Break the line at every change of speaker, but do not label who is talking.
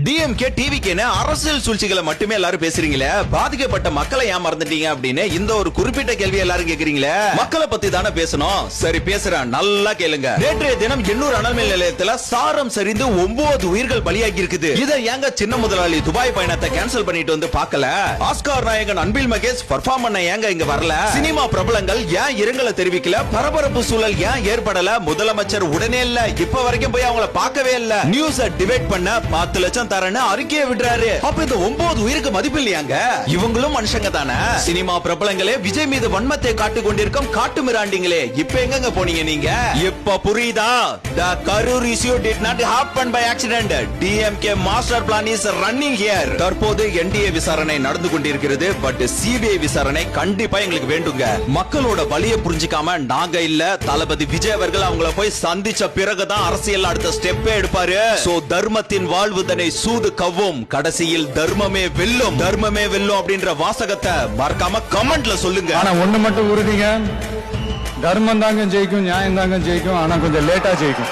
DMK டிவிக்கேன்னு அரசியல் சூழ்ச்சிகளை மட்டுமே எல்லாரும் பேசுறீங்களே, பாதிக்கப்பட்ட மக்களை ஏன் மறந்துட்டீங்க அப்படின்னு இந்த ஒரு குறிப்பிட்ட கேள்வி எல்லாரும் கேக்குறீங்களே. மக்களை பத்தி தானே பேசணும். சரி பேசுறேன், நல்லா கேளுங்க. நேற்றைய தினம் எண்ணூர் அனல் மின் நிலையத்துல சாரம் சரிந்து 9 உயிர்கள் பலியாகி இருக்குது. இதை ஏங்க சின்ன முதலாளி துபாய் பயணத்தை கேன்சல் பண்ணிட்டு வந்து பார்க்கல? ஆஸ்கார் நாயகன் அன்பில் மகேஷ் பர்ஃபார்ம் பண்ண ஏங்க இங்க வரல? சினிமா பிரபலங்கள் ஏன் இரங்கலை தெரிவிக்கல? பரபரப்பு சூழல் ஏன் ஏற்படல? முதலமைச்சர் உடனே இல்ல, இப்ப வரைக்கும் போய் அவங்கள பார்க்கவே இல்ல. நியூஸ டிபேட் பண்ண 10 லட்சம் தரேன்னு அறிக்கையை விடுறாரு. அப்ப இந்த 9 உயிருக்கு மதிப்பு இல்லையாங்க? இவங்களும் மனுஷங்க தானே. சினிமா பிரபலங்களே விஜய் மீது வன்மத்தை காட்டிக் கொண்டிருக்கும் காட்டு மிராண்டிங்களே, இப்ப எங்க போனீங்க நீங்க? இப்ப புரியுதா? The Karur issue did not happen by accident. DMK master plan is running here. தற்போது NDA விசாரணை நடந்து கொண்டிருக்கிறது. பட் CBI விசாரணை கண்டிப்பா எங்களுக்கு வேண்டுங்க. மக்களோட வலியை புரிஞ்சிக்காம நாங்க இல்ல, தளபதி விஜய் அவர்கள் அவங்கள போய் சந்திச்ச பிறகுதான் அரசியல் அடுத்த ஸ்டெப்பே எடுப்பாரு. சோ தர்மத்தின் வாழ்வுதனை சூது கவ்வும், கடைசியில் தர்மமே வெல்லும். தர்மமே வெல்லும் அப்படின்ற வாசகத்தை மறக்காம கமெண்ட்ல சொல்லுங்க.
ஆனா ஒண்ணு மட்டும் உறுதிங்க, தர்மம் தாங்க ஜெயிக்கும், நியாயம் தாங்க ஜெயிக்கும். ஆனா கொஞ்சம் லேட்டா ஜெயிக்கும்.